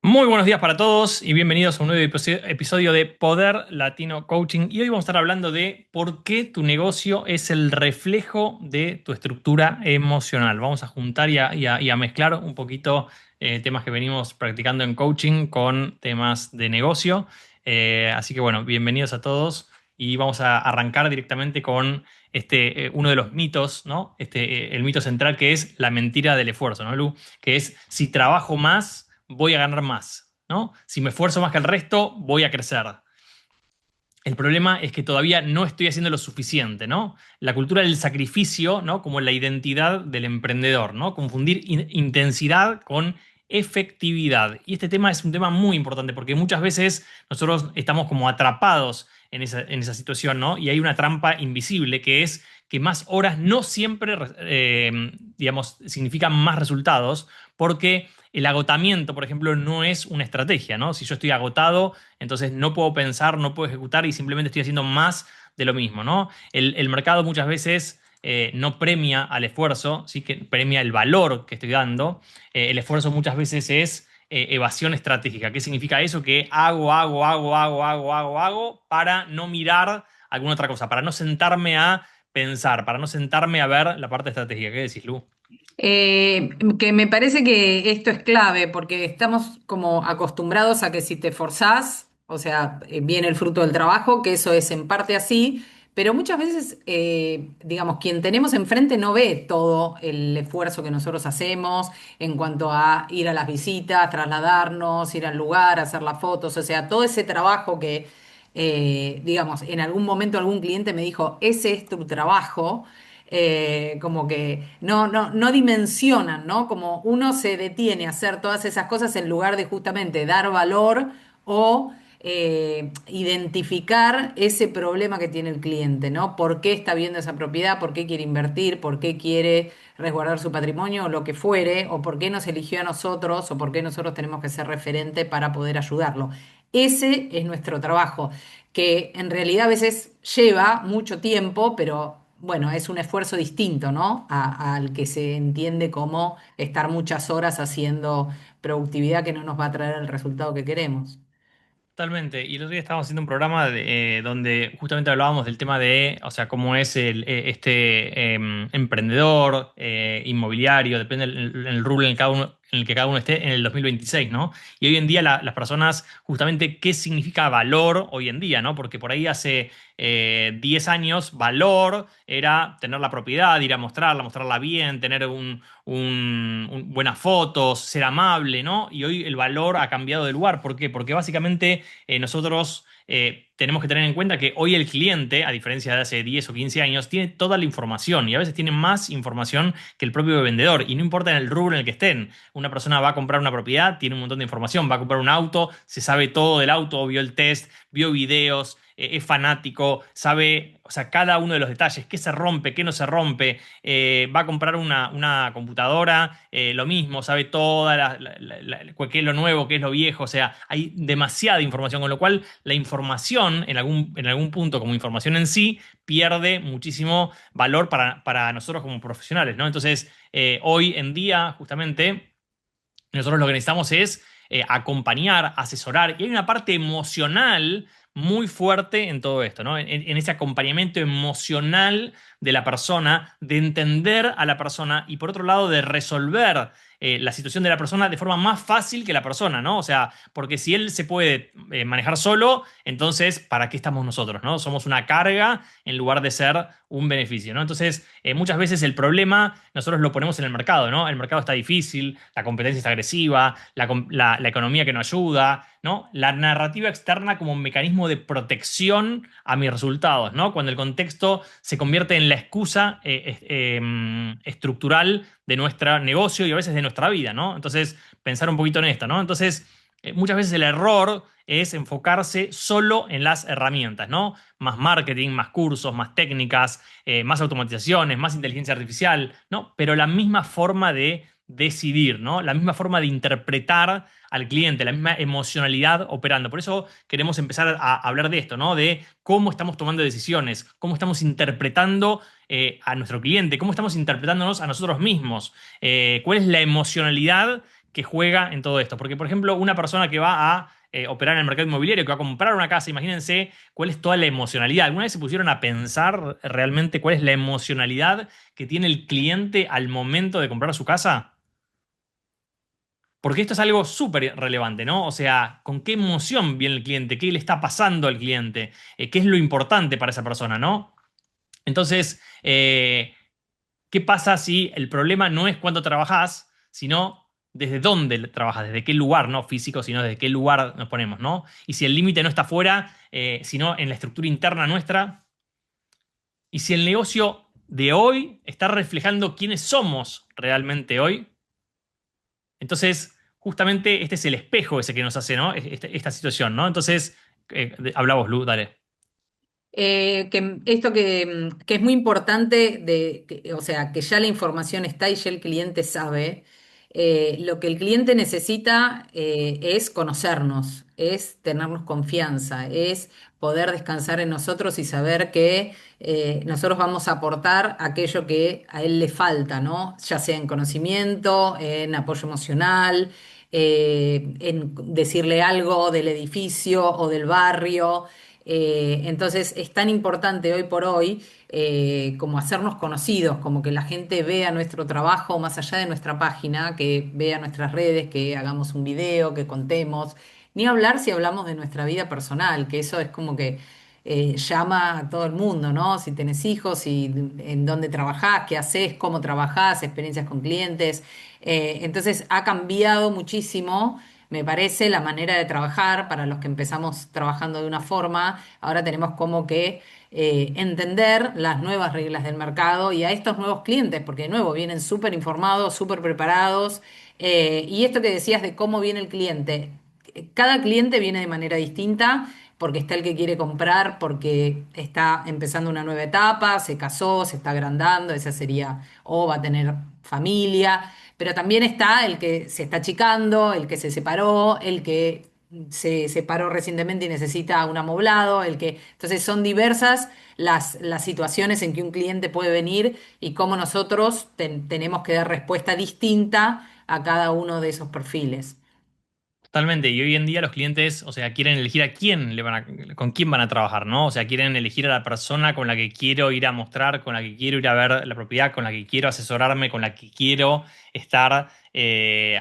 Muy buenos días para todos y bienvenidos a un nuevo episodio de Poder Latino Coaching. Y hoy vamos a estar hablando de por qué tu negocio es el reflejo de tu estructura emocional. Vamos a juntar y a mezclar un poquito temas que venimos practicando en coaching con temas de negocio. Así que bueno, bienvenidos a todos y vamos a arrancar directamente con uno de los mitos, ¿no? El mito central que es la mentira del esfuerzo, ¿no, Lu? Que es si trabajo más voy a ganar más, ¿no? Si me esfuerzo más que el resto, voy a crecer. El problema es que todavía no estoy haciendo lo suficiente, ¿no? La cultura del sacrificio, ¿no? Como la identidad del emprendedor, ¿no? Confundir intensidad con efectividad. Y este tema es un tema muy importante porque muchas veces nosotros estamos como atrapados en esa situación, ¿no? Y hay una trampa invisible que es que más horas no siempre, digamos, significan más resultados porque el agotamiento, por ejemplo, no es una estrategia, ¿no? Si yo estoy agotado, entonces no puedo pensar, no puedo ejecutar y simplemente estoy haciendo más de lo mismo, ¿no? El mercado muchas veces no premia al esfuerzo, sí que premia el valor que estoy dando. El esfuerzo muchas veces es evasión estratégica. ¿Qué significa eso? Que hago para no mirar alguna otra cosa, para no sentarme a pensar, para no sentarme a ver la parte estratégica. ¿Qué decís, Lu? Que me parece que esto es clave porque estamos como acostumbrados a que si te forzás, o sea, viene el fruto del trabajo, que eso es en parte así, pero muchas veces, digamos, quien tenemos enfrente no ve todo el esfuerzo que nosotros hacemos en cuanto a ir a las visitas, trasladarnos, ir al lugar, hacer las fotos, o sea, todo ese trabajo que, digamos, en algún momento algún cliente me dijo, ese es tu trabajo. Como que no dimensionan, ¿no? Como uno se detiene a hacer todas esas cosas en lugar de justamente dar valor o identificar ese problema que tiene el cliente, ¿no? ¿Por qué está viendo esa propiedad? ¿Por qué quiere invertir? ¿Por qué quiere resguardar su patrimonio o lo que fuere? ¿O por qué nos eligió a nosotros? ¿O por qué nosotros tenemos que ser referente para poder ayudarlo? Ese es nuestro trabajo, que en realidad a veces lleva mucho tiempo, pero bueno, es un esfuerzo distinto, ¿no? Al que se entiende como estar muchas horas haciendo productividad que no nos va a traer el resultado que queremos. Totalmente. Y el otro día estábamos haciendo un programa donde justamente hablábamos del tema de, o sea, cómo es emprendedor inmobiliario, depende del rubro en el que cada uno esté en el 2026, ¿no? Y hoy en día las personas, justamente, ¿qué significa valor hoy en día, ¿no? Porque por ahí hace 10 años, valor era tener la propiedad, ir a mostrarla bien, tener buenas fotos, ser amable, ¿no? Y hoy el valor ha cambiado de lugar. ¿Por qué? Porque básicamente nosotros tenemos que tener en cuenta que hoy el cliente, a diferencia de hace 10 o 15 años, tiene toda la información y a veces tiene más información que el propio vendedor. Y no importa en el rubro en el que estén. Una persona va a comprar una propiedad, tiene un montón de información, va a comprar un auto, se sabe todo del auto, vio el test, vio videos, es fanático, sabe, o sea, cada uno de los detalles, qué se rompe, qué no se rompe, va a comprar una computadora, lo mismo, sabe toda qué es lo nuevo, qué es lo viejo, o sea, hay demasiada información, con lo cual la información en algún punto como información en sí pierde muchísimo valor para nosotros como profesionales, ¿no? Entonces, hoy en día, justamente, nosotros lo que necesitamos es acompañar, asesorar, y hay una parte emocional muy fuerte en todo esto, ¿no? En ese acompañamiento emocional de la persona, de entender a la persona y por otro lado de resolver la situación de la persona de forma más fácil que la persona, ¿no? O sea, porque si él se puede manejar solo, entonces, ¿para qué estamos nosotros, ¿no? Somos una carga en lugar de ser un beneficio, ¿no? Entonces, muchas veces el problema nosotros lo ponemos en el mercado, ¿no? El mercado está difícil, la competencia está agresiva, la economía que no ayuda, ¿no? La narrativa externa como un mecanismo de protección a mis resultados, ¿no? Cuando el contexto se convierte en la excusa estructural de nuestro negocio y a veces de nuestra vida, ¿no? Entonces, pensar un poquito en esto, ¿no? Entonces, muchas veces el error es enfocarse solo en las herramientas, ¿no? Más marketing, más cursos, más técnicas, más automatizaciones, más inteligencia artificial, ¿no? Pero la misma forma de decidir, ¿no? La misma forma de interpretar al cliente, la misma emocionalidad operando. Por eso queremos empezar a hablar de esto, ¿no? De cómo estamos tomando decisiones, cómo estamos interpretando a nuestro cliente, cómo estamos interpretándonos a nosotros mismos, cuál es la emocionalidad que juega en todo esto. Porque, por ejemplo, una persona que va a operar en el mercado inmobiliario, que va a comprar una casa, imagínense cuál es toda la emocionalidad. ¿Alguna vez se pusieron a pensar realmente cuál es la emocionalidad que tiene el cliente al momento de comprar su casa? Porque esto es algo súper relevante, ¿no? O sea, ¿con qué emoción viene el cliente? ¿Qué le está pasando al cliente? ¿Qué es lo importante para esa persona, ¿no? Entonces, ¿qué pasa si el problema no es cuánto trabajás, sino desde dónde trabajas, desde qué lugar, no físico, sino desde qué lugar nos ponemos, ¿no? Y si el límite no está fuera, sino en la estructura interna nuestra, y si el negocio de hoy está reflejando quiénes somos realmente hoy, entonces justamente este es el espejo ese que nos hace, ¿no? Esta situación, ¿no? Entonces, habla vos, Lu, dale. Esto que es muy importante, o sea, que ya la información está y ya el cliente sabe. Lo que el cliente necesita es conocernos, es tenernos confianza, es poder descansar en nosotros y saber que nosotros vamos a aportar aquello que a él le falta, ¿no? Ya sea en conocimiento, en apoyo emocional, en decirle algo del edificio o del barrio. Entonces es tan importante hoy por hoy como hacernos conocidos, como que la gente vea nuestro trabajo más allá de nuestra página, que vea nuestras redes, que hagamos un video, que contemos. Ni hablar si hablamos de nuestra vida personal, que eso es como que llama a todo el mundo, ¿no? Si tenés hijos, si, en dónde trabajás, qué haces, cómo trabajás, experiencias con clientes. Entonces ha cambiado muchísimo, me parece, la manera de trabajar. Para los que empezamos trabajando de una forma, ahora tenemos como que entender las nuevas reglas del mercado y a estos nuevos clientes, porque de nuevo vienen súper informados, súper preparados. Y esto que decías de cómo viene el cliente, cada cliente viene de manera distinta. Porque está el que quiere comprar, porque está empezando una nueva etapa, se casó, se está agrandando, esa sería, o va a tener familia. Pero también está el que se está achicando, el que se separó, el que se separó recientemente y necesita un amoblado, el que... Entonces son diversas las situaciones en que un cliente puede venir y cómo nosotros tenemos que dar respuesta distinta a cada uno de esos perfiles. Totalmente, y hoy en día los clientes, o sea, quieren elegir a quién con quién van a trabajar, ¿no? O sea, quieren elegir a la persona con la que quiero ir a mostrar, con la que quiero ir a ver la propiedad, con la que quiero asesorarme, con la que quiero estar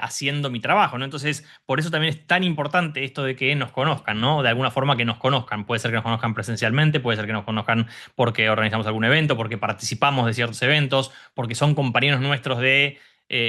haciendo mi trabajo, ¿no? Entonces, por eso también es tan importante esto de que nos conozcan, ¿no? De alguna forma que nos conozcan. Puede ser que nos conozcan presencialmente, puede ser que nos conozcan porque organizamos algún evento, porque participamos de ciertos eventos, porque son compañeros nuestros de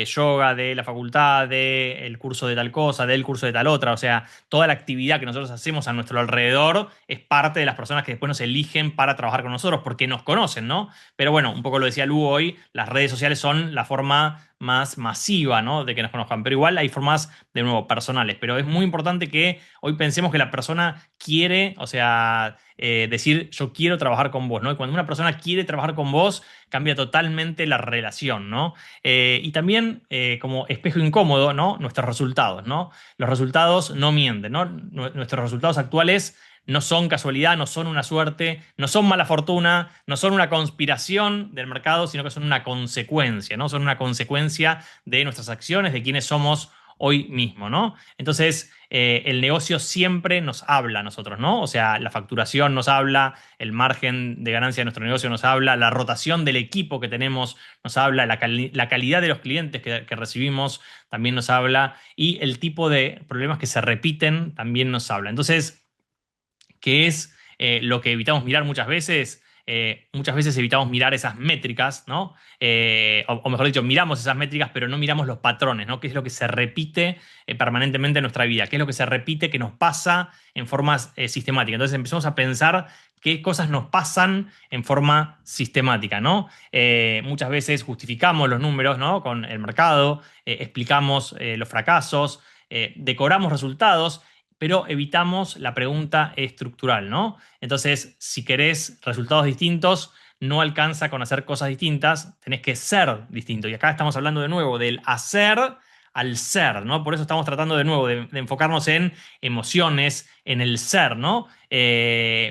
yoga, de la facultad, del curso de tal cosa, del curso de tal otra. O sea, toda la actividad que nosotros hacemos a nuestro alrededor es parte de las personas que después nos eligen para trabajar con nosotros porque nos conocen, ¿no? Pero bueno, un poco lo decía Lu hoy, las redes sociales son la forma más masiva, ¿no? De que nos conozcan. Pero igual hay formas, de nuevo, personales. Pero es muy importante que hoy pensemos que la persona quiere, o sea, decir yo quiero trabajar con vos, ¿no? Y cuando una persona quiere trabajar con vos, cambia totalmente la relación, ¿no? Y también como espejo incómodo, ¿no? Nuestros resultados, ¿no? Los resultados no mienten, ¿no? Nuestros resultados actuales no son casualidad, no son una suerte, no son mala fortuna, no son una conspiración del mercado, sino que son una consecuencia, ¿no? Son una consecuencia de nuestras acciones, de quiénes somos hoy mismo, ¿no? Entonces, el negocio siempre nos habla a nosotros, ¿no? O sea, la facturación nos habla, el margen de ganancia de nuestro negocio nos habla, la rotación del equipo que tenemos nos habla, la calidad de los clientes que recibimos también nos habla y el tipo de problemas que se repiten también nos habla. Entonces, ¿qué es lo que evitamos mirar muchas veces? Muchas veces evitamos mirar esas métricas, ¿no? O mejor dicho, miramos esas métricas, pero no miramos los patrones, ¿no? ¿Qué es lo que se repite permanentemente en nuestra vida? ¿Qué es lo que se repite que nos pasa en forma sistemática? Entonces empezamos a pensar qué cosas nos pasan en forma sistemática, ¿no? Muchas veces justificamos los números, ¿no? Con el mercado, explicamos los fracasos, decoramos resultados, pero evitamos la pregunta estructural, ¿no? Entonces, si querés resultados distintos, no alcanza con hacer cosas distintas, tenés que ser distinto. Y acá estamos hablando de nuevo del hacer al ser, ¿no? Por eso estamos tratando de nuevo de enfocarnos en emociones, en el ser, ¿no?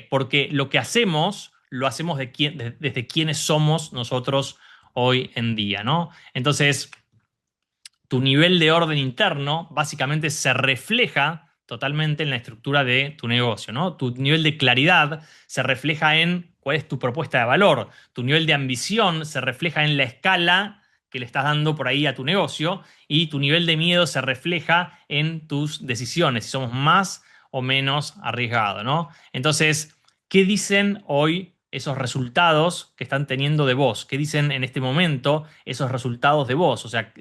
Porque lo que hacemos, lo hacemos desde quienes somos nosotros hoy en día, ¿no? Entonces, tu nivel de orden interno básicamente se refleja totalmente en la estructura de tu negocio, ¿no? Tu nivel de claridad se refleja en cuál es tu propuesta de valor. Tu nivel de ambición se refleja en la escala que le estás dando por ahí a tu negocio, y tu nivel de miedo se refleja en tus decisiones, si somos más o menos arriesgados, ¿no? Entonces, ¿qué dicen hoy esos resultados que están teniendo de vos? ¿Qué dicen en este momento esos resultados de vos? O sea,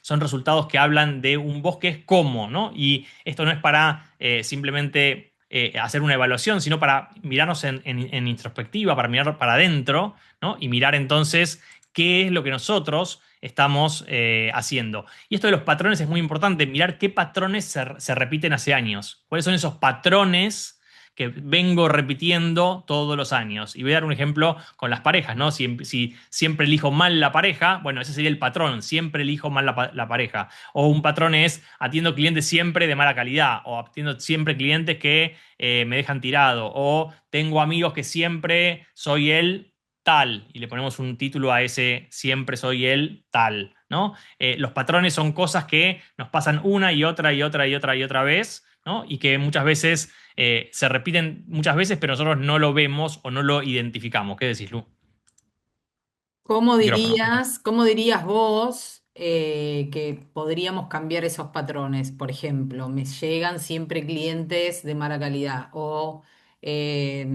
son resultados que hablan de un vos que es cómo, ¿no? Y esto no es para simplemente hacer una evaluación, sino para mirarnos en introspectiva, para mirar para adentro, ¿no? Y mirar entonces qué es lo que nosotros estamos haciendo. Y esto de los patrones es muy importante, mirar qué patrones se repiten hace años. ¿Cuáles son esos patrones que vengo repitiendo todos los años? Y voy a dar un ejemplo con las parejas, ¿no? Si siempre elijo mal la pareja, bueno, ese sería el patrón, siempre elijo mal la pareja. O un patrón es atiendo clientes siempre de mala calidad, o atiendo siempre clientes que me dejan tirado, o tengo amigos que siempre soy el tal, y le ponemos un título a ese siempre soy el tal, ¿no? Los patrones son cosas que nos pasan una y otra y otra y otra y otra vez, ¿no? Y que muchas veces se repiten muchas veces, pero nosotros no lo vemos o no lo identificamos. ¿Qué decís, Lu? Micrófono. Cómo dirías vos que podríamos cambiar esos patrones? Por ejemplo, me llegan siempre clientes de mala calidad o eh,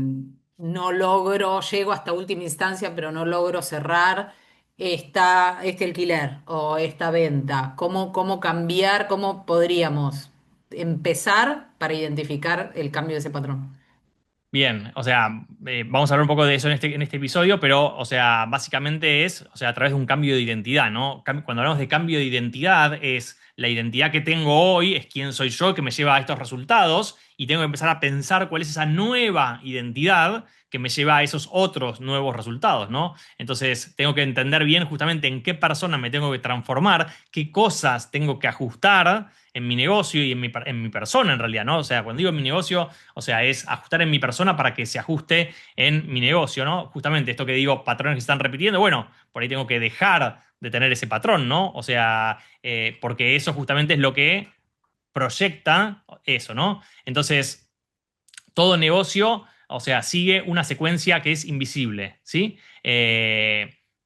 no logro, llego hasta última instancia, pero no logro cerrar este alquiler o esta venta. ¿Cómo cambiar? ¿Cómo podríamos empezar para identificar el cambio de ese patrón? Bien, o sea, vamos a hablar un poco de eso en este episodio, pero, o sea, básicamente es, o sea, a través de un cambio de identidad, ¿no? Cuando hablamos de cambio de identidad, es la identidad que tengo hoy, es quién soy yo que me lleva a estos resultados, y tengo que empezar a pensar cuál es esa nueva identidad que me lleva a esos otros nuevos resultados, ¿no? Entonces, tengo que entender bien justamente en qué persona me tengo que transformar, qué cosas tengo que ajustar en mi negocio y en mi persona en realidad, ¿no? O sea, cuando digo en mi negocio, o sea, es ajustar en mi persona para que se ajuste en mi negocio, ¿no? Justamente esto que digo, patrones que se están repitiendo, bueno, por ahí tengo que dejar de tener ese patrón, ¿no? O sea, porque eso justamente es lo que proyecta eso, ¿no? Entonces, todo negocio, o sea, sigue una secuencia que es invisible, ¿sí?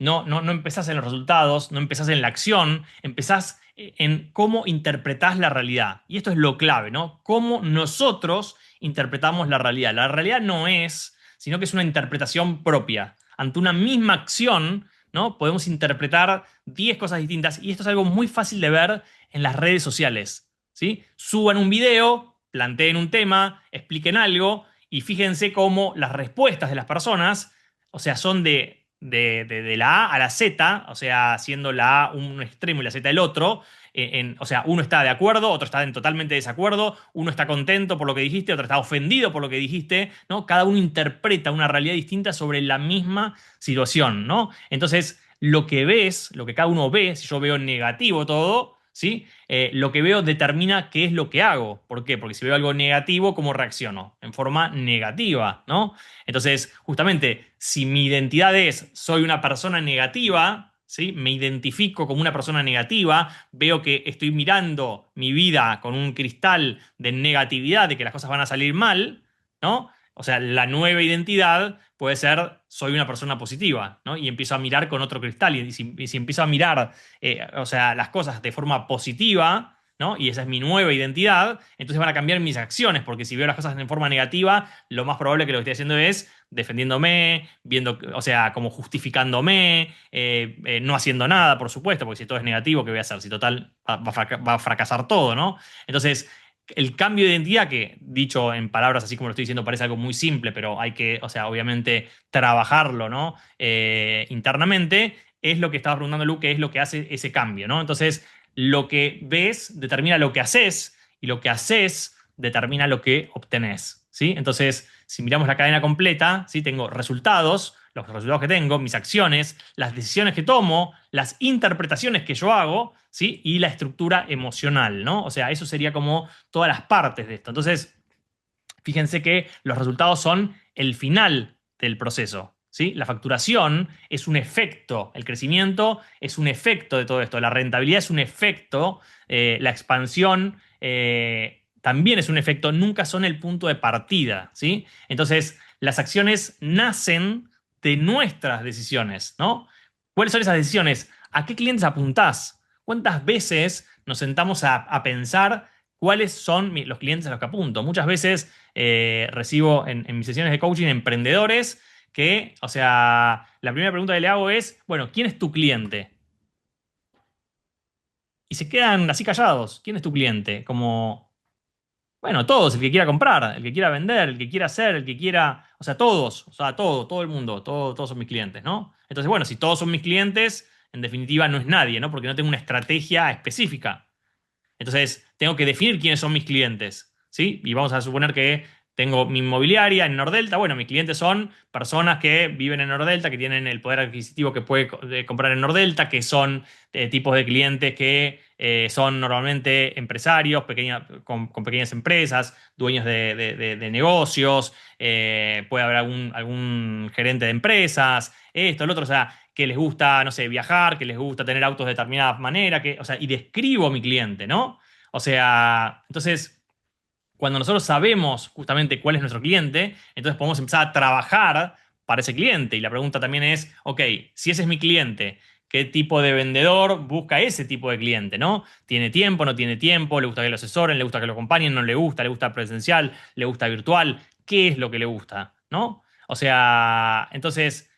No empezás en los resultados, no empezás en la acción, empezás en cómo interpretás la realidad. Y esto es lo clave, ¿no? Cómo nosotros interpretamos la realidad. La realidad no es, sino que es una interpretación propia. Ante una misma acción, ¿no? Podemos interpretar 10 cosas distintas, y esto es algo muy fácil de ver en las redes sociales, ¿sí? Suban un video, planteen un tema, expliquen algo, y fíjense cómo las respuestas de las personas, o sea, son de la A a la Z, o sea, siendo la A un extremo y la Z el otro. O sea, uno está de acuerdo, otro está en totalmente desacuerdo, uno está contento por lo que dijiste, otro está ofendido por lo que dijiste, ¿no? Cada uno interpreta una realidad distinta sobre la misma situación, ¿no? Entonces, lo que ves, lo que cada uno ve, si yo veo negativo todo, ¿sí? Lo que veo determina qué es lo que hago. ¿Por qué? Porque si veo algo negativo, ¿cómo reacciono? En forma negativa, ¿no? Entonces, justamente, si mi identidad es soy una persona negativa, ¿sí? Me identifico como una persona negativa, veo que estoy mirando mi vida con un cristal de negatividad, de que las cosas van a salir mal, ¿no? O sea, la nueva identidad puede ser soy una persona positiva, ¿no? Y empiezo a mirar con otro cristal. Y si empiezo a mirar, o sea, las cosas de forma positiva, ¿no? Y esa es mi nueva identidad, entonces van a cambiar mis acciones, porque si veo las cosas en forma negativa, lo más probable que lo que estoy haciendo es defendiéndome, viendo, o sea, como justificándome, no haciendo nada, por supuesto, porque si todo es negativo, ¿qué voy a hacer? Si total va a fracasar todo, ¿no? Entonces, el cambio de identidad, que dicho en palabras así como lo estoy diciendo, parece algo muy simple, pero hay que, o sea, obviamente trabajarlo, ¿no? Internamente, es lo que estaba preguntando Lu, que es lo que hace ese cambio, ¿no? Entonces, lo que ves determina lo que haces, y lo que haces determina lo que obtenés, ¿sí? Entonces, si miramos la cadena completa, ¿sí? Tengo resultados, los resultados que tengo, mis acciones, las decisiones que tomo, las interpretaciones que yo hago, ¿sí? Y la estructura emocional, ¿no? O sea, eso sería como todas las partes de esto. Entonces, fíjense que los resultados son el final del proceso. ¿Sí? La facturación es un efecto, el crecimiento es un efecto de todo esto, la rentabilidad es un efecto, la expansión también es un efecto, nunca son el punto de partida. ¿Sí? Entonces, las acciones nacen de nuestras decisiones, ¿no? ¿Cuáles son esas decisiones? ¿A qué clientes apuntás? ¿Cuántas veces nos sentamos a pensar cuáles son los clientes a los que apunto? Muchas veces recibo en mis sesiones de coaching emprendedores que, o sea, la primera pregunta que le hago es, bueno, ¿quién es tu cliente? Y se quedan así callados. ¿Quién es tu cliente? Como, bueno, todos, el que quiera comprar, el que quiera vender, el que quiera hacer, el que quiera, o sea, todos, o sea, todo el mundo, todos son mis clientes, ¿no? Entonces, bueno, si todos son mis clientes, en definitiva no es nadie, ¿no? Porque no tengo una estrategia específica. Entonces, tengo que definir quiénes son mis clientes, ¿sí? Y vamos a suponer que tengo mi inmobiliaria en Nordelta. Bueno, mis clientes son personas que viven en Nordelta, que tienen el poder adquisitivo que puede comprar en Nordelta, que son tipos de clientes que son normalmente empresarios, con pequeñas empresas, dueños de negocios, puede haber algún gerente de empresas, esto, lo otro, o sea, que les gusta, no sé, viajar, que les gusta tener autos de determinada manera, o sea, y describo a mi cliente, ¿no? O sea, entonces, cuando nosotros sabemos justamente cuál es nuestro cliente, entonces podemos empezar a trabajar para ese cliente. Y la pregunta también es, ok, si ese es mi cliente, ¿qué tipo de vendedor busca ese tipo de cliente, ¿no? ¿Tiene tiempo, no tiene tiempo? ¿Le gusta que lo asesoren? ¿Le gusta que lo acompañen? ¿No le gusta? ¿Le gusta presencial? ¿Le gusta virtual? ¿Qué es lo que le gusta? ¿No? O sea, entonces,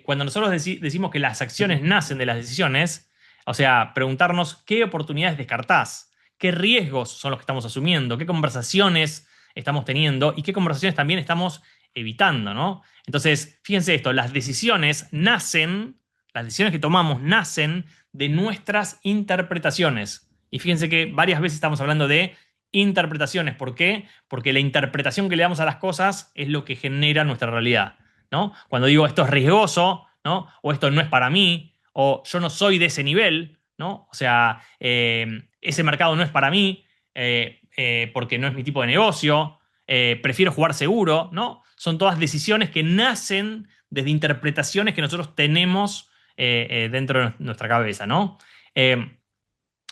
cuando nosotros decimos que las acciones nacen de las decisiones, o sea, preguntarnos qué oportunidades descartás, qué riesgos son los que estamos asumiendo, qué conversaciones estamos teniendo y qué conversaciones también estamos evitando, ¿no? Entonces, fíjense esto, las decisiones que tomamos nacen de nuestras interpretaciones. Y fíjense que varias veces estamos hablando de interpretaciones. ¿Por qué? Porque la interpretación que le damos a las cosas es lo que genera nuestra realidad, ¿no? Cuando digo esto es riesgoso, ¿no? O esto no es para mí, o yo no soy de ese nivel, ¿no? O sea, ese mercado no es para mí, porque no es mi tipo de negocio, prefiero jugar seguro, ¿no? Son todas decisiones que nacen desde interpretaciones que nosotros tenemos dentro de nuestra cabeza, ¿no? Eh,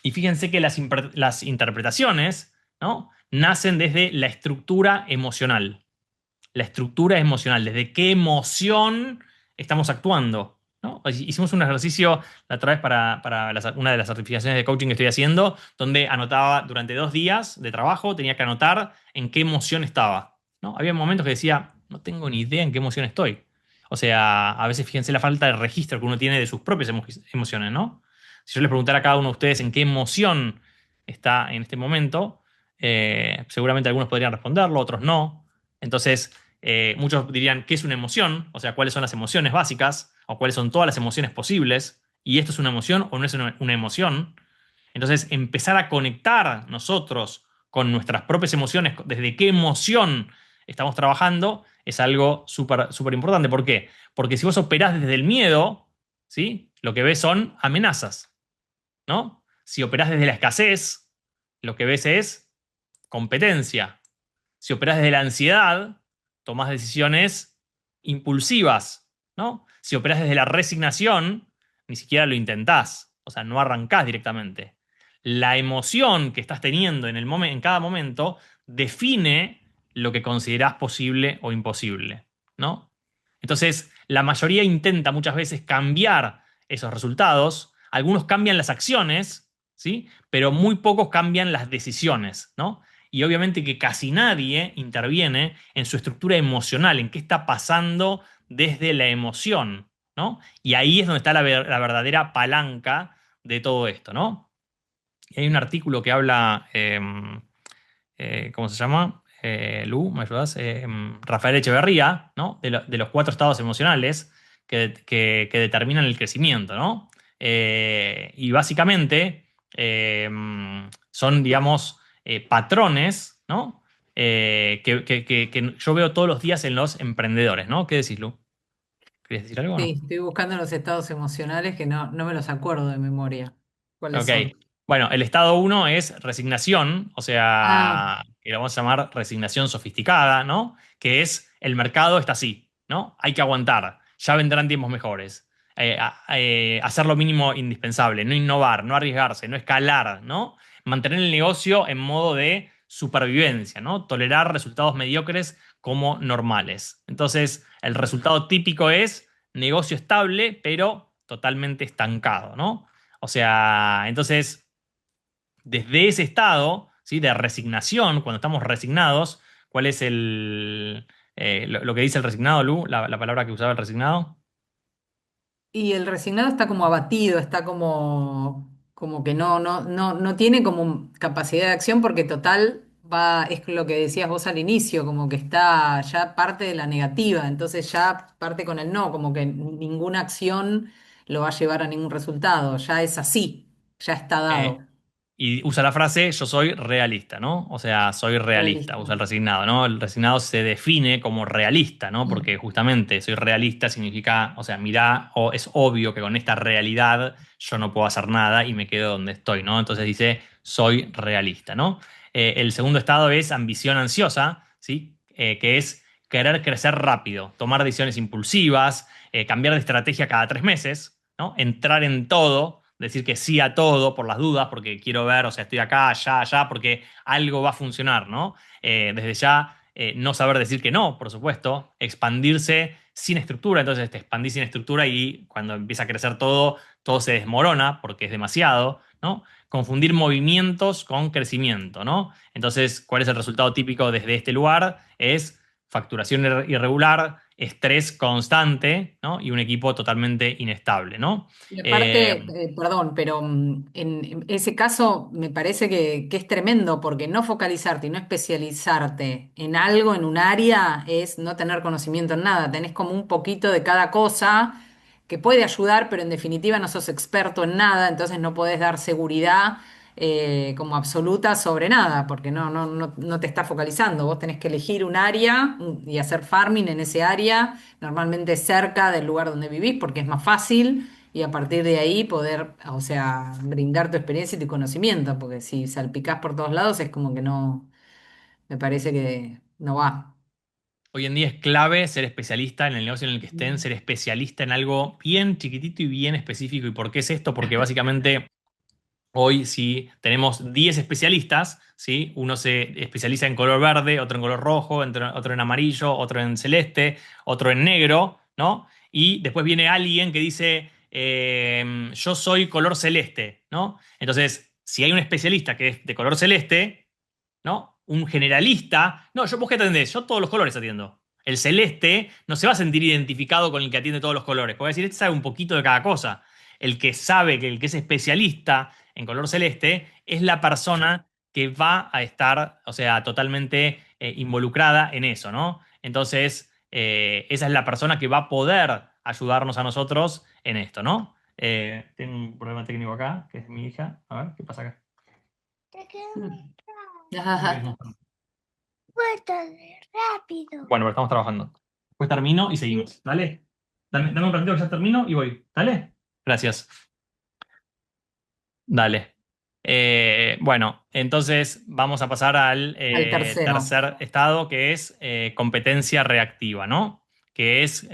y fíjense que las interpretaciones, ¿no? Nacen desde la estructura emocional. La estructura emocional, desde qué emoción estamos actuando, ¿no? Hicimos un ejercicio la otra vez para una de las certificaciones de coaching que estoy haciendo, donde anotaba durante 2 días de trabajo, tenía que anotar en qué emoción estaba, ¿no? Había momentos que decía, no tengo ni idea en qué emoción estoy. O sea, a veces fíjense la falta de registro que uno tiene de sus propias emociones, ¿no? Si yo les preguntara a cada uno de ustedes en qué emoción está en este momento, seguramente algunos podrían responderlo, otros no. Entonces, muchos dirían, ¿qué es una emoción? O sea, ¿cuáles son las emociones básicas? ¿O cuáles son todas las emociones posibles? ¿Y esto es una emoción o no es una emoción? Entonces, empezar a conectar nosotros con nuestras propias emociones, desde qué emoción estamos trabajando, es algo súper súper importante. ¿Por qué? Porque si vos operás desde el miedo, ¿sí? Lo que ves son amenazas, ¿no? Si operás desde la escasez, lo que ves es competencia. Si operás desde la ansiedad, tomás decisiones impulsivas, ¿no? Si operás desde la resignación, ni siquiera lo intentás, o sea, no arrancás directamente. La emoción que estás teniendo en cada momento define lo que considerás posible o imposible, ¿no? Entonces, la mayoría intenta muchas veces cambiar esos resultados. Algunos cambian las acciones, ¿sí? Pero muy pocos cambian las decisiones, ¿no? Y obviamente que casi nadie interviene en su estructura emocional, en qué está pasando desde la emoción, ¿no? Y ahí es donde está la verdadera palanca de todo esto, ¿no? Y hay un artículo que habla, ¿cómo se llama? Lu, ¿me ayudas? Rafael Echeverría, ¿no? De los 4 estados emocionales que determinan el crecimiento, ¿no? Y básicamente son, digamos, patrones, ¿no? Que yo veo todos los días en los emprendedores, ¿no? ¿Qué decís, Lu? ¿Querías decir algo o Sí, no? estoy buscando los estados emocionales que no me los acuerdo de memoria. ¿Cuáles Ok. son? Bueno, el estado uno es resignación, o Ah, sea, que lo vamos a llamar resignación sofisticada, ¿no? Que es el mercado está así, ¿no? Hay que aguantar, ya vendrán tiempos mejores. Hacer lo mínimo indispensable, no innovar, no arriesgarse, no escalar, ¿no? Mantener el negocio en modo de supervivencia, ¿no? Tolerar resultados mediocres como normales. Entonces, el resultado típico es negocio estable, pero totalmente estancado, ¿no? O sea, entonces, desde ese estado, ¿sí? De resignación, cuando estamos resignados, ¿cuál es lo que dice el resignado, Lu? La palabra que usaba el resignado. y el resignado está como abatido, está como que no tiene como capacidad de acción porque total va, es lo que decías vos al inicio, como que está ya parte de la negativa, entonces ya parte con el no, como que ninguna acción lo va a llevar a ningún resultado, ya es así, ya está Eh, dado. y usa la frase yo soy realista, ¿no? O sea, soy realista, Realista. usa el resignado, ¿no? El resignado se define como realista, ¿no? Porque justamente soy realista significa, o sea, mirá, o es obvio que con esta realidad yo no puedo hacer nada y me quedo donde estoy, ¿no? Entonces dice soy realista, ¿no? El segundo estado es ambición ansiosa, ¿sí? Que es querer crecer rápido, tomar decisiones impulsivas, cambiar de estrategia cada 3 meses, ¿no? Entrar en todo, decir que sí a todo por las dudas, porque quiero ver, o sea, estoy acá, allá, allá, porque algo va a funcionar, ¿no? Desde ya, no saber decir que no, por supuesto, expandirse sin estructura, entonces te expandís sin estructura y cuando empieza a crecer todo, todo se desmorona porque es demasiado, ¿no? Confundir movimientos con crecimiento, ¿no? Entonces, ¿cuál es el resultado típico desde este lugar? Es facturación irregular, estrés constante, ¿no? Y un equipo totalmente inestable, ¿no? Y aparte, Eh, perdón, pero en ese caso me parece que es tremendo porque no focalizarte y no especializarte en algo, en un área, es no tener conocimiento en nada. Tenés como un poquito de cada cosa que puede ayudar, pero en definitiva no sos experto en nada, entonces no podés dar seguridad como absoluta sobre nada porque no te está focalizando. Vos tenés que elegir un área y hacer farming en ese área, normalmente cerca del lugar donde vivís porque es más fácil y a partir de ahí poder, o sea, brindar tu experiencia y tu conocimiento, porque si salpicás por todos lados es como que no, me parece que no va. Hoy en día es clave ser especialista en el negocio en el que estén, Mm. ser especialista en algo bien chiquitito y bien específico. ¿Y por qué es esto? Porque básicamente hoy si tenemos 10 especialistas, ¿sí? Uno se especializa en color verde, otro en color rojo, otro en amarillo, otro en celeste, otro en negro, ¿no? Y después viene alguien que dice, yo soy color celeste, ¿no? Entonces, si hay un especialista que es de color celeste, ¿no? Un generalista. No, ¿vos qué atendés? Yo todos los colores atiendo. El celeste no se va a sentir identificado con el que atiende todos los colores. Puede decir, este sabe un poquito de cada cosa. El que sabe que el que es especialista en color celeste es la persona que va a estar, o sea, totalmente involucrada en eso, ¿no? Entonces, esa es la persona que va a poder ayudarnos a nosotros en esto, ¿no? Tengo un problema técnico acá, que es mi hija. A ver, ¿qué pasa acá? ¿Qué querés mostrar? Bueno, pero estamos trabajando. Después termino y seguimos. ¿Dale? Dame un ratito que ya termino y voy. ¿Dale? Gracias. Dale. Bueno, entonces vamos a pasar al Al tercero. tercer estado, que es competencia reactiva, ¿no? Que es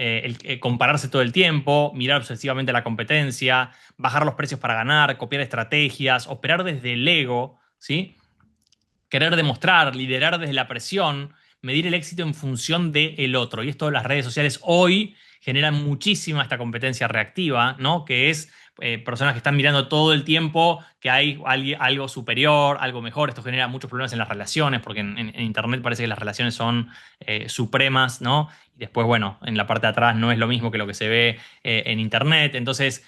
compararse todo el tiempo, mirar obsesivamente la competencia, bajar los precios para ganar, copiar estrategias, operar desde el ego, ¿sí? Querer demostrar, liderar desde la presión, medir el éxito en función del otro. Y esto las redes sociales hoy generan muchísima esta competencia reactiva, ¿no? Que es personas que están mirando todo el tiempo que hay algo superior, algo mejor. Esto genera muchos problemas en las relaciones, porque en Internet parece que las relaciones son supremas, ¿no? Y después, bueno, en la parte de atrás no es lo mismo que lo que se ve en Internet. Entonces,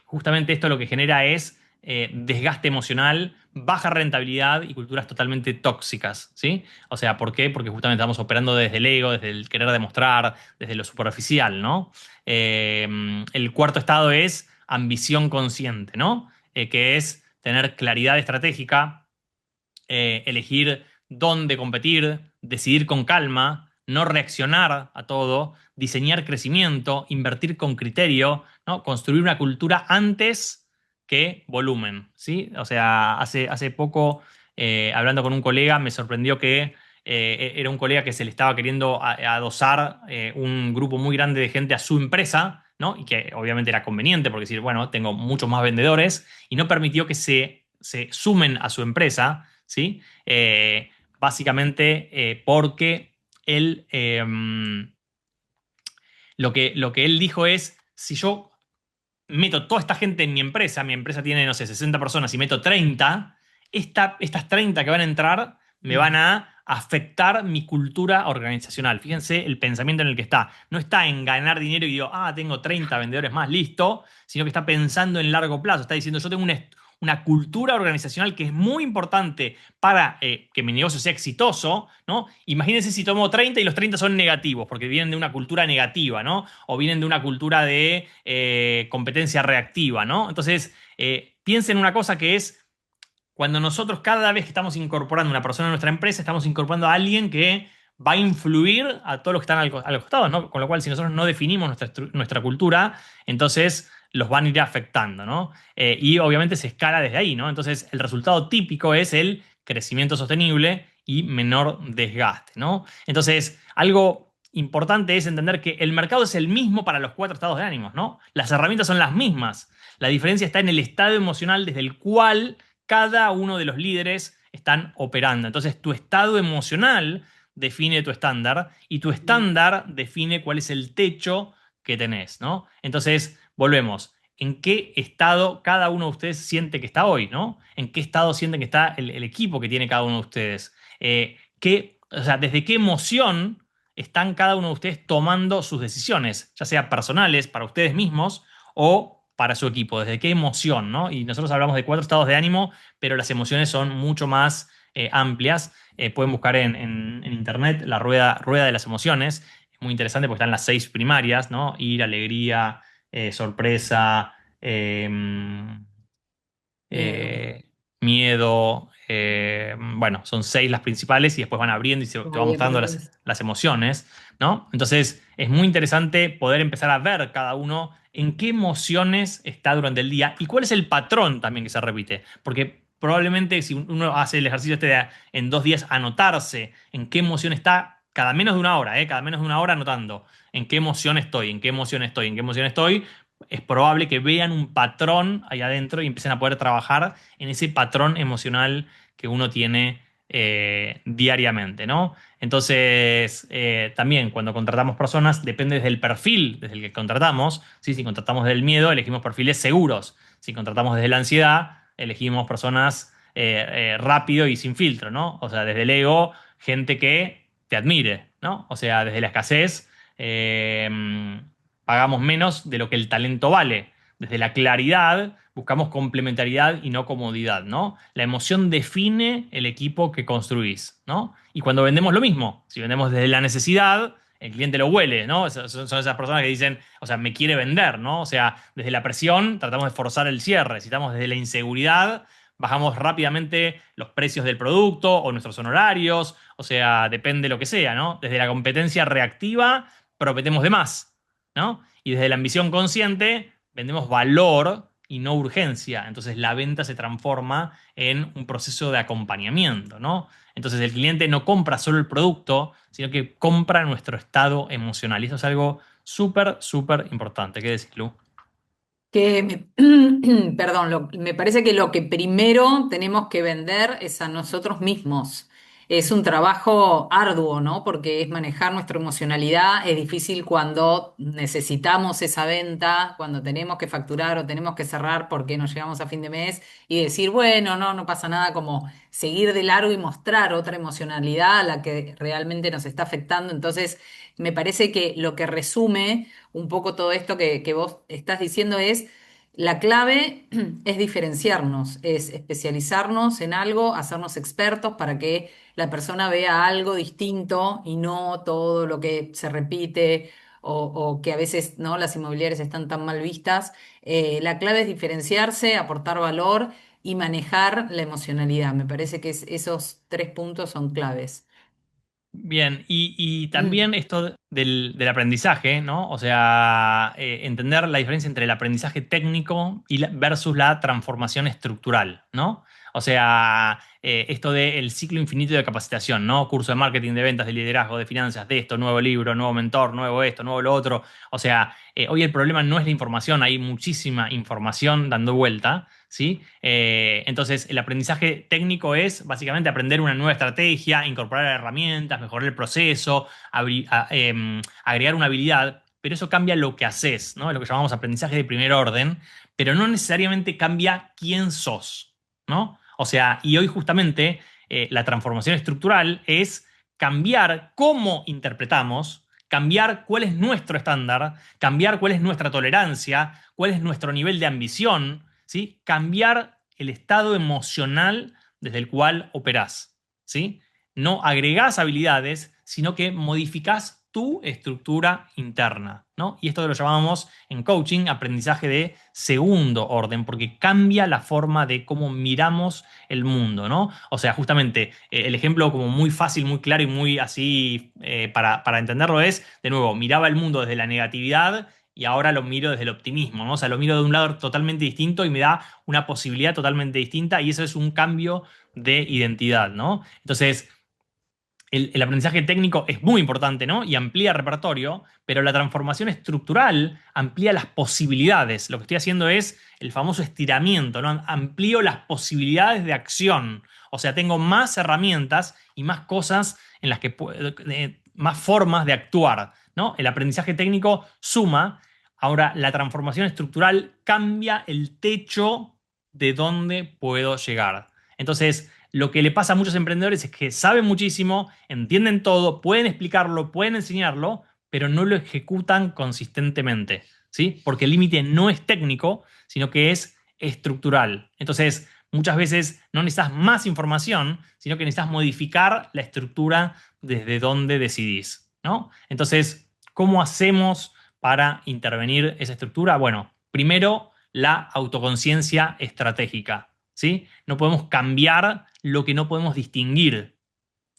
justamente esto lo que genera es desgaste emocional, baja rentabilidad y culturas totalmente tóxicas, ¿sí? O sea, ¿por qué? Porque justamente estamos operando desde el ego, desde el querer demostrar, desde lo superficial, ¿no? El cuarto estado es ambición consciente, ¿no? Que es tener claridad estratégica, elegir dónde competir, decidir con calma, no reaccionar a todo, diseñar crecimiento, invertir con criterio, ¿no? Construir una cultura antes que volumen, ¿sí? O sea, hace poco, hablando con un colega, me sorprendió que era un colega que se le estaba queriendo adosar un grupo muy grande de gente a su empresa, ¿no? Y que obviamente era conveniente porque decir, bueno, tengo muchos más vendedores y no permitió que se sumen a su empresa, ¿sí? Básicamente porque él, lo que él dijo es, si yo meto toda esta gente en mi empresa tiene, no sé, 60 personas y meto 30, estas 30 que van a entrar me van a afectar mi cultura organizacional. Fíjense el pensamiento en el que está. No está en ganar dinero y digo, tengo 30 vendedores más, listo, sino que está pensando en largo plazo. Está diciendo, yo tengo una cultura organizacional que es muy importante para que mi negocio sea exitoso, ¿no? Imagínense si tomo 30 y los 30 son negativos, porque vienen de una cultura negativa, ¿no? O vienen de una cultura de competencia reactiva, ¿no? Entonces, piensen una cosa que es, cuando nosotros cada vez que estamos incorporando una persona a nuestra empresa, estamos incorporando a alguien que va a influir a todos los que están al costado, ¿no? Con lo cual, si nosotros no definimos nuestra cultura, entonces los van a ir afectando, ¿no? Y obviamente se escala desde ahí, ¿no? Entonces, el resultado típico es el crecimiento sostenible y menor desgaste, ¿no? Entonces, algo importante es entender que el mercado es el mismo para los cuatro estados de ánimos, ¿no? Las herramientas son las mismas. La diferencia está en el estado emocional desde el cual cada uno de los líderes están operando. Entonces, tu estado emocional define tu estándar y tu estándar define cuál es el techo que tenés, ¿no? Entonces, volvemos. ¿En qué estado cada uno de ustedes siente que está hoy, ¿no? ¿En qué estado sienten que está el equipo que tiene cada uno de ustedes? O sea, ¿desde qué emoción están cada uno de ustedes tomando sus decisiones, ya sea personales para ustedes mismos o para su equipo? ¿Desde qué emoción, ¿no? Y nosotros hablamos de cuatro estados de ánimo, pero las emociones son mucho más amplias. Pueden buscar en internet la rueda de las emociones. Es muy interesante porque están las seis primarias, ¿no? Ira, alegría, sorpresa, Miedo. miedo. Bueno, son seis las principales y después van abriendo y te Como va bien mostrando propio. las emociones, ¿no? Entonces es muy interesante poder empezar a ver cada uno en qué emociones está durante el día y cuál es el patrón también que se repite. Porque probablemente si uno hace el ejercicio este de en 2 días anotarse en qué emoción está cada menos de una hora, cada menos de una hora anotando en qué emoción estoy, en qué emoción estoy, en qué emoción estoy, es probable que vean un patrón ahí adentro y empiecen a poder trabajar en ese patrón emocional que uno tiene diariamente, ¿no? Entonces, también cuando contratamos personas, depende desde el perfil desde el que contratamos, ¿sí? Si contratamos desde el miedo, elegimos perfiles seguros. Si contratamos desde la ansiedad, elegimos personas rápido y sin filtro, ¿no? O sea, desde el ego, gente que te admire, ¿no? O sea, desde la escasez, pagamos menos de lo que el talento vale. Desde la claridad buscamos complementariedad y no comodidad, ¿no? La emoción define el equipo que construís, ¿no? Y cuando vendemos lo mismo, si vendemos desde la necesidad, el cliente lo huele, ¿no? Son esas personas que dicen, o sea, me quiere vender, ¿no? O sea, desde la presión tratamos de forzar el cierre, si estamos desde la inseguridad, bajamos rápidamente los precios del producto o nuestros honorarios, o sea, depende de lo que sea, ¿no? Desde la competencia reactiva, prometemos de más, ¿no? Y desde la ambición consciente, vendemos valor y no urgencia. Entonces la venta se transforma en un proceso de acompañamiento, ¿no? Entonces el cliente no compra solo el producto, sino que compra nuestro estado emocional. Y eso es algo súper, súper importante. ¿Qué decís, Lu? Perdón, me parece que lo que primero tenemos que vender es a nosotros mismos. Es un trabajo arduo, ¿no? Porque es manejar nuestra emocionalidad. Es difícil cuando necesitamos esa venta, cuando tenemos que facturar o tenemos que cerrar porque nos llegamos a fin de mes y decir, bueno, no, no pasa nada, como seguir de largo y mostrar otra emocionalidad a la que realmente nos está afectando. Entonces, me parece que lo que resume un poco todo esto que vos estás diciendo es, la clave es diferenciarnos, es especializarnos en algo, hacernos expertos para que la persona vea algo distinto y no todo lo que se repite o que a veces no las inmobiliarias están tan mal vistas. La clave es diferenciarse, aportar valor y manejar la emocionalidad. Me parece que esos tres puntos son claves. Bien, y Mm. también esto del aprendizaje, ¿no? O sea, entender la diferencia entre el aprendizaje técnico versus la transformación estructural, ¿no? O sea, esto del ciclo infinito de capacitación, ¿no? Curso de marketing, de ventas, de liderazgo, de finanzas, de esto, nuevo libro, nuevo mentor, nuevo esto, nuevo lo otro. O sea, hoy el problema no es la información, hay muchísima información dando vuelta. ¿Sí? Entonces, el aprendizaje técnico es básicamente aprender una nueva estrategia, incorporar herramientas, mejorar el proceso, agregar una habilidad, pero eso cambia lo que haces, ¿no? Es lo que llamamos aprendizaje de primer orden, pero no necesariamente cambia quién sos, ¿no? O sea, y hoy justamente la transformación estructural es cambiar cómo interpretamos, cambiar cuál es nuestro estándar, cambiar cuál es nuestra tolerancia, cuál es nuestro nivel de ambición. ¿Sí? Cambiar el estado emocional desde el cual operás, ¿sí? No agregás habilidades, sino que modificás tu estructura interna, ¿no? Y esto lo llamamos en coaching aprendizaje de segundo orden, porque cambia la forma de cómo miramos el mundo, ¿no? O sea, justamente el ejemplo como muy fácil, muy claro y muy así para entenderlo es, de nuevo, miraba el mundo desde la negatividad y ahora lo miro desde el optimismo, ¿no? O sea, lo miro de un lado totalmente distinto y me da una posibilidad totalmente distinta y eso es un cambio de identidad, ¿no? Entonces, el aprendizaje técnico es muy importante, ¿no? Y amplía repertorio, pero la transformación estructural amplía las posibilidades. Lo que estoy haciendo es el famoso estiramiento, ¿no? Amplío las posibilidades de acción. O sea, tengo más herramientas y más cosas en las que puedo, más formas de actuar, ¿no? El aprendizaje técnico suma. Ahora, la transformación estructural cambia el techo de dónde puedo llegar. Entonces, lo que le pasa a muchos emprendedores es que saben muchísimo, entienden todo, pueden explicarlo, pueden enseñarlo, pero no lo ejecutan consistentemente, ¿sí? Porque el límite no es técnico, sino que es estructural. Entonces, muchas veces no necesitas más información, sino que necesitas modificar la estructura desde donde decidís, ¿no? Entonces, ¿cómo hacemos para intervenir esa estructura? Bueno, primero, la autoconciencia estratégica. ¿Sí? No podemos cambiar lo que no podemos distinguir.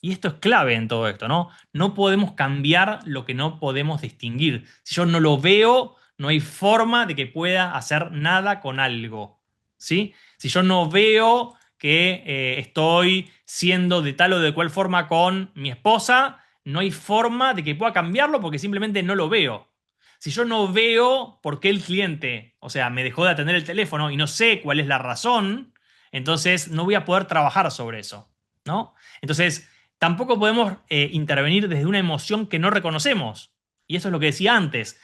Y esto es clave en todo esto, ¿no? No podemos cambiar lo que no podemos distinguir. Si yo no lo veo, no hay forma de que pueda hacer nada con algo, ¿sí? Si yo no veo que estoy siendo de tal o de cual forma con mi esposa, no hay forma de que pueda cambiarlo porque simplemente no lo veo. Si yo no veo por qué el cliente, o sea, me dejó de atender el teléfono y no sé cuál es la razón, entonces no voy a poder trabajar sobre eso, ¿no? Entonces, tampoco podemos intervenir desde una emoción que no reconocemos. Y eso es lo que decía antes.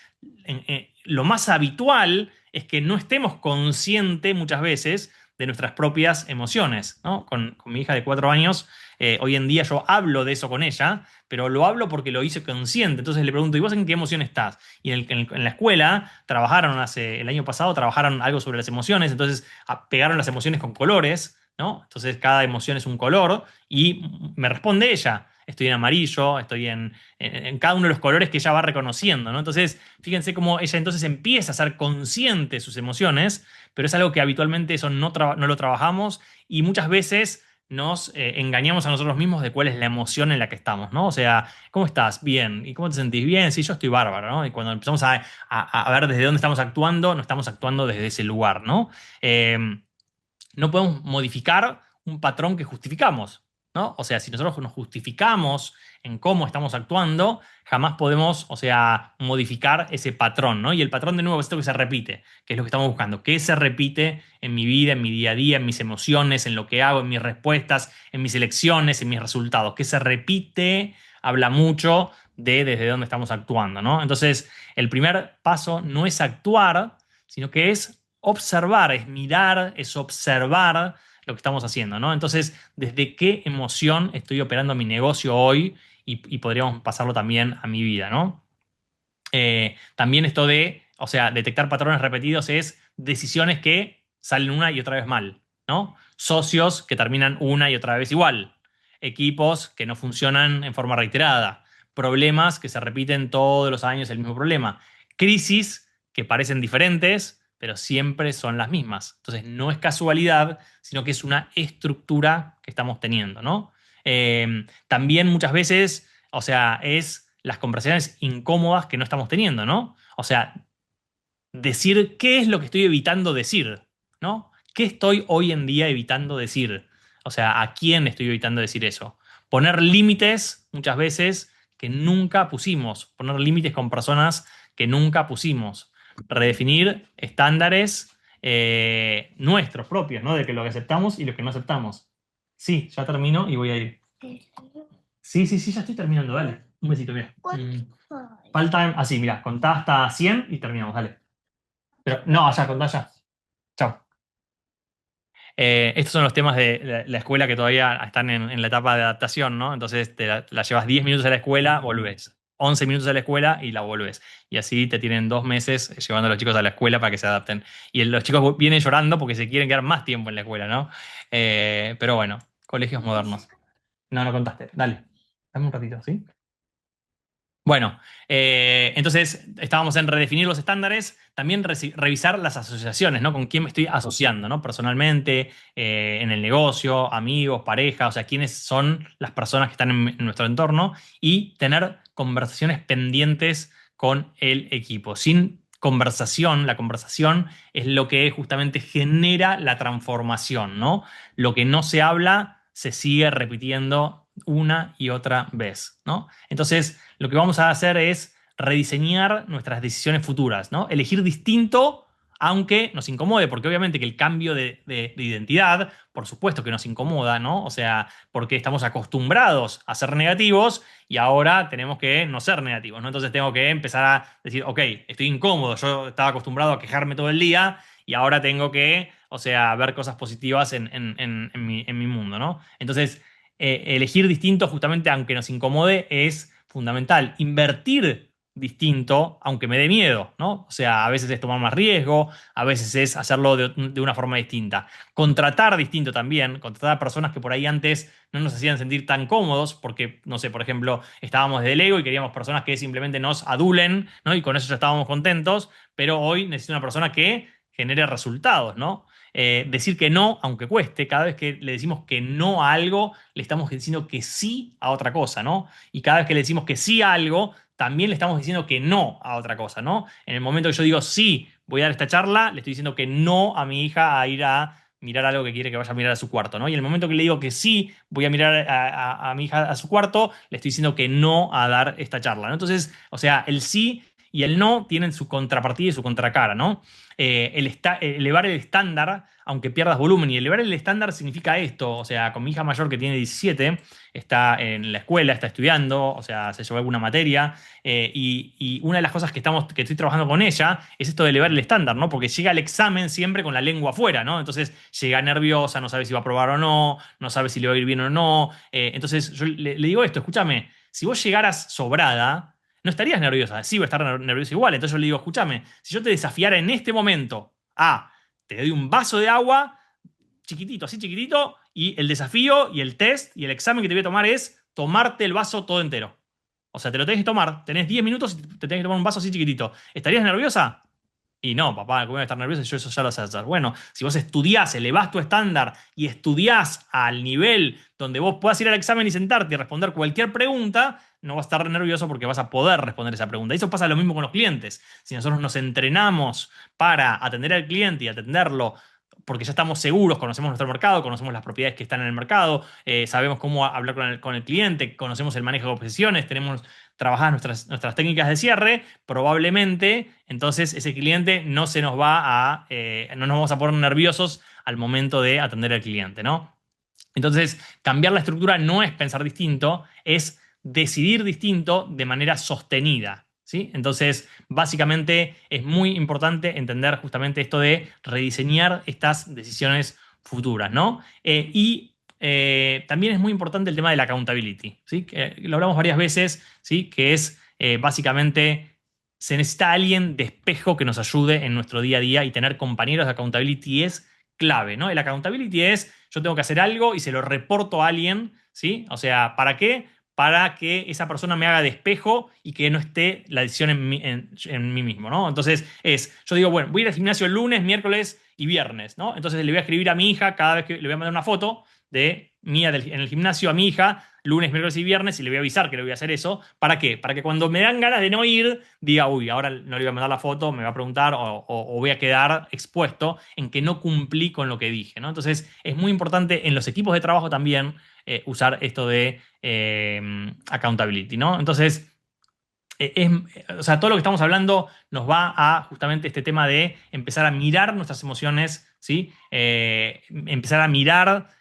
Lo más habitual es que no estemos conscientes muchas veces de nuestras propias emociones, ¿no? Con mi hija de 4 años, hoy en día yo hablo de eso con ella, pero lo hablo porque lo hice consciente. Entonces le pregunto, ¿y vos en qué emoción estás? Y en la escuela el año pasado trabajaron algo sobre las emociones, entonces pegaron las emociones con colores, ¿no? Entonces cada emoción es un color y me responde ella. Estoy en amarillo, estoy en cada uno de los colores que ella va reconociendo, ¿no? Entonces, fíjense cómo ella entonces empieza a ser consciente de sus emociones, pero es algo que habitualmente eso no lo trabajamos y muchas veces nos engañamos a nosotros mismos de cuál es la emoción en la que estamos, ¿no? O sea, ¿cómo estás? Bien. ¿Y cómo te sentís? Bien, sí, yo estoy bárbaro, ¿no? Y cuando empezamos a ver desde dónde estamos actuando, no estamos actuando desde ese lugar, ¿no? No podemos modificar un patrón que justificamos, ¿no? O sea, si nosotros nos justificamos en cómo estamos actuando, jamás podemos, o sea, modificar ese patrón, ¿no? Y el patrón de nuevo es esto que se repite, que es lo que estamos buscando. ¿Qué se repite en mi vida, en mi día a día, en mis emociones, en lo que hago, en mis respuestas, en mis elecciones, en mis resultados? ¿Qué se repite? Habla mucho de desde dónde estamos actuando, ¿no? Entonces, el primer paso no es actuar, sino que es observar, es mirar, es observar lo que estamos haciendo, ¿no? Entonces, ¿desde qué emoción estoy operando mi negocio hoy? Y podríamos pasarlo también a mi vida, ¿no? También esto de, o sea, detectar patrones repetidos es decisiones que salen una y otra vez mal, ¿no? Socios que terminan una y otra vez igual, equipos que no funcionan en forma reiterada, problemas que se repiten todos los años el mismo problema, crisis que parecen diferentes, pero siempre son las mismas. Entonces, no es casualidad, sino que es una estructura que estamos teniendo, ¿no? También muchas veces O sea, es las conversaciones incómodas que no estamos teniendo, ¿no? O sea, decir qué es lo que estoy evitando decir, ¿no? ¿Qué estoy hoy en día evitando decir? O sea, ¿a quién estoy evitando decir eso? Poner límites muchas veces que nunca pusimos, poner límites con personas que nunca pusimos, redefinir estándares nuestros propios, ¿no? De que lo que aceptamos y lo que no aceptamos. Sí, ya termino y voy a ir. Sí, sí, sí, ya estoy terminando, dale. Un besito, mira. Falta, así, mira, contá hasta 100 y terminamos, dale. Pero, no, allá, contá ya. Chao. Estos son los temas de la escuela que todavía están en la etapa de adaptación, ¿no? Entonces la llevas 10 minutos a la escuela, volvés. 11 minutos a la escuela y la volvés. Y así te tienen 2 meses llevando a los chicos a la escuela para que se adapten. Y los chicos vienen llorando porque se quieren quedar más tiempo en la escuela, ¿no? Pero bueno, colegios modernos. No, no contaste. Dale. Dame un ratito, ¿sí? Bueno, entonces estábamos en redefinir los estándares, también revisar las asociaciones, ¿no? Con quién me estoy asociando, ¿no? Personalmente, en el negocio, amigos, pareja, o sea, quiénes son las personas que están en nuestro entorno y tener conversaciones pendientes con el equipo. Sin conversación, la conversación es lo que justamente genera la transformación, ¿no? Lo que no se habla se sigue repitiendo una y otra vez, ¿no? Entonces, lo que vamos a hacer es rediseñar nuestras decisiones futuras, ¿no? Elegir distinto, aunque nos incomode, porque obviamente que el cambio de identidad, por supuesto que nos incomoda, ¿no? O sea, porque estamos acostumbrados a ser negativos y ahora tenemos que no ser negativos, ¿no? Entonces tengo que empezar a decir, ok, estoy incómodo, yo estaba acostumbrado a quejarme todo el día y ahora tengo que, o sea, ver cosas positivas en mi mundo, ¿no? Entonces, elegir distinto justamente aunque nos incomode es fundamental. Invertir distinto aunque me dé miedo, ¿no? O sea, a veces es tomar más riesgo, a veces es hacerlo de una forma distinta. Contratar distinto también, contratar a personas que por ahí antes no nos hacían sentir tan cómodos porque, no sé, por ejemplo, estábamos de ego y queríamos personas que simplemente nos adulen, ¿no? Y con eso ya estábamos contentos, pero hoy necesito una persona que genere resultados, ¿no? Decir que no, aunque cueste, cada vez que le decimos que no a algo, le estamos diciendo que sí a otra cosa, ¿no? Y cada vez que le decimos que sí a algo, también le estamos diciendo que no a otra cosa, ¿no? En el momento que yo digo sí, voy a dar esta charla, le estoy diciendo que no a mi hija a ir a mirar algo que quiere que vaya a mirar a su cuarto, ¿no? Y en el momento que le digo que sí, voy a mirar a mi hija a su cuarto, le estoy diciendo que no a dar esta charla, ¿no? Entonces, o sea, el sí y el no tienen su contrapartida y su contracara, ¿no? Elevar el estándar, aunque pierdas volumen. Y elevar el estándar significa esto. O sea, con mi hija mayor que tiene 17, está en la escuela, está estudiando, o sea, se llevó alguna materia. Y una de las cosas que estoy trabajando con ella es esto de elevar el estándar, ¿no? Porque llega al examen siempre con la lengua afuera, ¿no? Entonces llega nerviosa, no sabe si va a aprobar o no, no sabe si le va a ir bien o no. Entonces yo le digo esto, escúchame, si vos llegaras sobrada, no estarías nerviosa, sí, voy a estar nerviosa igual. Entonces yo le digo, escúchame, si yo te desafiara en este momento te doy un vaso de agua, chiquitito, así chiquitito, y el desafío y el test y el examen que te voy a tomar es tomarte el vaso todo entero. O sea, te lo tenés que tomar, tenés 10 minutos y te tenés que tomar un vaso así chiquitito. ¿Estarías nerviosa? Y no, papá, ¿cómo voy a estar nervioso? Yo eso ya lo sé hacer. Bueno, si vos estudiás, elevás tu estándar y estudiás al nivel donde vos puedas ir al examen y sentarte y responder cualquier pregunta, no vas a estar nervioso porque vas a poder responder esa pregunta. Y eso pasa lo mismo con los clientes. Si nosotros nos entrenamos para atender al cliente y atenderlo porque ya estamos seguros, conocemos nuestro mercado, conocemos las propiedades que están en el mercado, sabemos cómo hablar con el cliente, conocemos el manejo de objeciones, tenemos trabajadas nuestras técnicas de cierre, probablemente entonces ese cliente no se nos va no nos vamos a poner nerviosos al momento de atender al cliente, ¿no? Entonces, cambiar la estructura no es pensar distinto, es decidir distinto de manera sostenida. ¿Sí? Entonces, básicamente es muy importante entender justamente esto de rediseñar estas decisiones futuras, ¿no? Y también es muy importante el tema de la accountability, ¿sí? Que lo hablamos varias veces, ¿sí? Que es básicamente se necesita alguien de espejo que nos ayude en nuestro día a día y tener compañeros de accountability es clave, ¿no? El accountability es yo tengo que hacer algo y se lo reporto a alguien, ¿sí? O sea, ¿para qué? Para que esa persona me haga de espejo y que no esté la decisión en mí mismo, ¿no? Entonces yo digo, bueno, voy a ir al gimnasio el lunes, miércoles y viernes, ¿no? Entonces le voy a escribir a mi hija cada vez que le voy a mandar una foto de mía en el gimnasio a mi hija lunes, miércoles y viernes y le voy a avisar que le voy a hacer eso. ¿Para qué? Para que cuando me dan ganas de no ir, diga, uy, ahora no le voy a mandar la foto, me va a preguntar o voy a quedar expuesto en que no cumplí con lo que dije, ¿no? Entonces, es muy importante en los equipos de trabajo también usar esto de accountability, ¿no? Entonces, o sea, todo lo que estamos hablando nos va a justamente este tema de empezar a mirar nuestras emociones, ¿sí? Empezar a mirar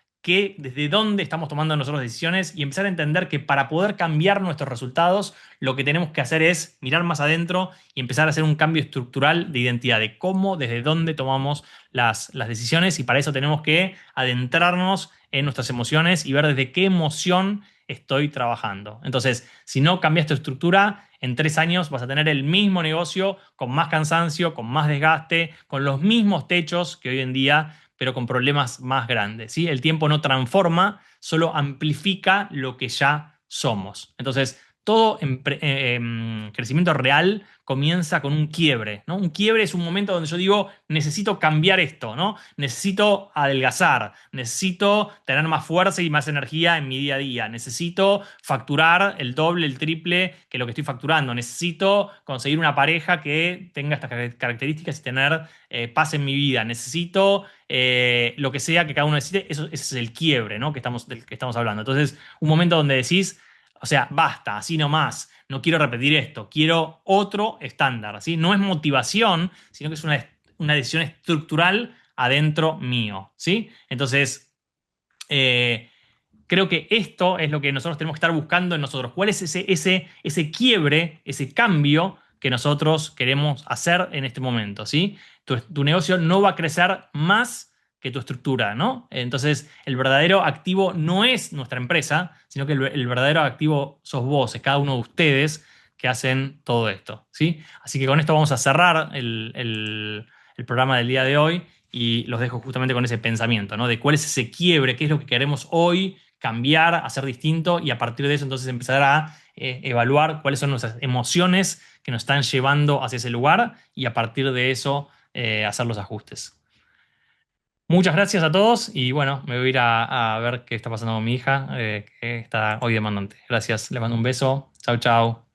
desde dónde estamos tomando nosotros decisiones y empezar a entender que para poder cambiar nuestros resultados, lo que tenemos que hacer es mirar más adentro y empezar a hacer un cambio estructural de identidad, de cómo, desde dónde tomamos las decisiones y para eso tenemos que adentrarnos en nuestras emociones y ver desde qué emoción estoy trabajando. Entonces, si no cambias tu estructura, en 3 años vas a tener el mismo negocio con más cansancio, con más desgaste, con los mismos techos que hoy en día, pero con problemas más grandes, ¿sí? El tiempo no transforma, solo amplifica lo que ya somos. Entonces, todo crecimiento real comienza con un quiebre, ¿no? Un quiebre es un momento donde yo digo, necesito cambiar esto, ¿no? Necesito adelgazar, necesito tener más fuerza y más energía en mi día a día, necesito facturar el doble, el triple que lo que estoy facturando, necesito conseguir una pareja que tenga estas características y tener paz en mi vida, necesito lo que sea que cada uno necesite, ese es el quiebre, ¿no? Del que estamos hablando. Entonces, un momento donde decís, o sea, basta, así nomás, no quiero repetir esto, quiero otro estándar, ¿sí? No es motivación, sino que es una decisión estructural adentro mío, ¿sí? Entonces, eh, creo que esto es lo que nosotros tenemos que estar buscando en nosotros. ¿Cuál es ese quiebre, ese cambio que nosotros queremos hacer en este momento, ¿sí? Tu negocio no va a crecer más que tu estructura, ¿no? Entonces, el verdadero activo no es nuestra empresa, sino que el verdadero activo sos vos, es cada uno de ustedes que hacen todo esto, ¿sí? Así que con esto vamos a cerrar el programa del día de hoy y los dejo justamente con ese pensamiento, ¿no? De cuál es ese quiebre, qué es lo que queremos hoy cambiar, hacer distinto y a partir de eso entonces empezar a evaluar cuáles son nuestras emociones que nos están llevando hacia ese lugar y a partir de eso hacer los ajustes. Muchas gracias a todos y bueno, me voy a ir a ver qué está pasando con mi hija, que está hoy demandante. Gracias, le mando un beso. Chau, chau.